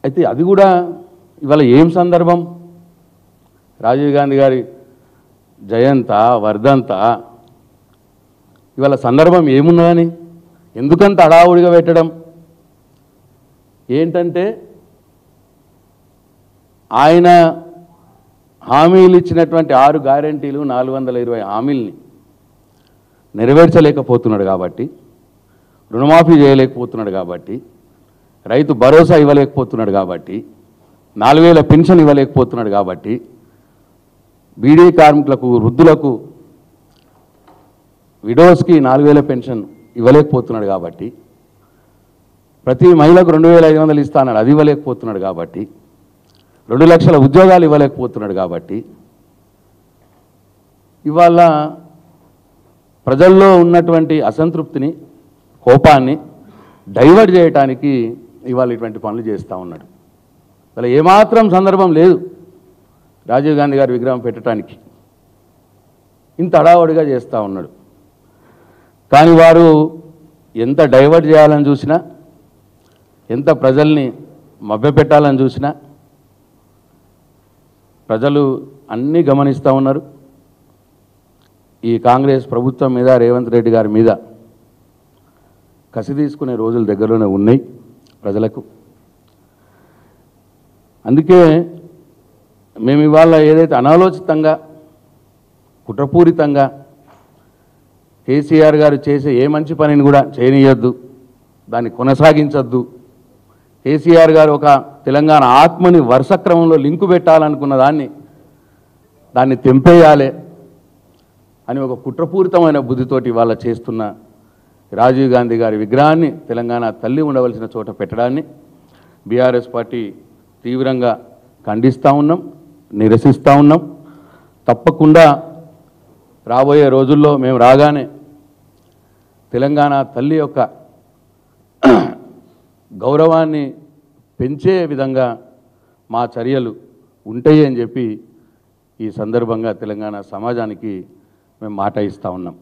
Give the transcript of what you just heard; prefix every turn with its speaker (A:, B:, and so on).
A: అయితే అది కూడా ఇవాళ ఏం సందర్భం? రాజీవ్ గాంధీ గారి జయంత వర్ధంత ఇవాళ సందర్భం ఏమున్నదని ఎందుకంత హడావుడిగా పెట్టడం? ఏంటంటే ఆయన హామీలు ఇచ్చినటువంటి 6 గ్యారెంటీలు 420 హామీల్ని నెరవేర్చలేకపోతున్నాడు కాబట్టి, రుణమాఫీ చేయలేకపోతున్నాడు కాబట్టి, రైతు భరోసా ఇవ్వలేకపోతున్నాడు కాబట్టి, 4000 పెన్షన్ ఇవ్వలేకపోతున్నాడు కాబట్టి, బీడీ కార్మికులకు వృద్ధులకు విడోస్కి 4000 పెన్షన్ ఇవ్వలేకపోతున్నాడు కాబట్టి, ప్రతి మహిళకు 2500 ఇస్తానన్నాడు, అది ఇవ్వలేకపోతున్నాడు కాబట్టి, 2 లక్షల ఉద్యోగాలు ఇవ్వలేకపోతున్నాడు కాబట్టి, ఇవాళ ప్రజల్లో ఉన్నటువంటి అసంతృప్తిని కోపాన్ని డైవర్ట్ చేయడానికి ఇవాళ ఇటువంటి పనులు చేస్తూ ఉన్నాడు. అలా ఏమాత్రం సందర్భం లేదు రాజీవ్ గాంధీ గారి విగ్రహం పెట్టడానికి, ఇంత హడావుడిగా చేస్తూ ఉన్నాడు. కానీ వారు ఎంత డైవర్ట్ చేయాలని చూసినా, ఎంత ప్రజల్ని మభ్యపెట్టాలని చూసినా ప్రజలు అన్నీ గమనిస్తూ ఉన్నారు. ఈ కాంగ్రెస్ ప్రభుత్వం మీద, రేవంత్ రెడ్డి గారి మీద కసి తీసుకునే రోజులు దగ్గరలోనే ఉన్నాయి ప్రజలకు. అందుకే మేము ఇవాళ ఏదైతే అనాలోచితంగా కుట్రపూరితంగా కేసీఆర్ గారు చేసే ఏ మంచి పనిని కూడా చేయనీయొద్దు, దాన్ని కొనసాగించొద్దు, కేసీఆర్ గారు ఒక తెలంగాణ ఆత్మని వరుస క్రమంలో లింకు పెట్టాలనుకున్న దాన్ని తెంపేయాలి అని ఒక కుట్రపూరితమైన బుద్ధితోటి ఇవాళ చేస్తున్న రాజీవ్ గాంధీ గారి విగ్రహాన్ని తెలంగాణ తల్లి ఉండవలసిన చోట పెట్టడాన్ని బీఆర్ఎస్ పార్టీ తీవ్రంగా ఖండిస్తూ ఉన్నాం, నిరసిస్తూ ఉన్నాం. తప్పకుండా రాబోయే రోజుల్లో మేము రాగానే తెలంగాణ తల్లి యొక్క గౌరవాన్ని పెంచే విధంగా మా చర్యలు ఉంటాయి అని చెప్పి ఈ సందర్భంగా తెలంగాణ సమాజానికి మేము మాట ఇస్తూ ఉన్నాం.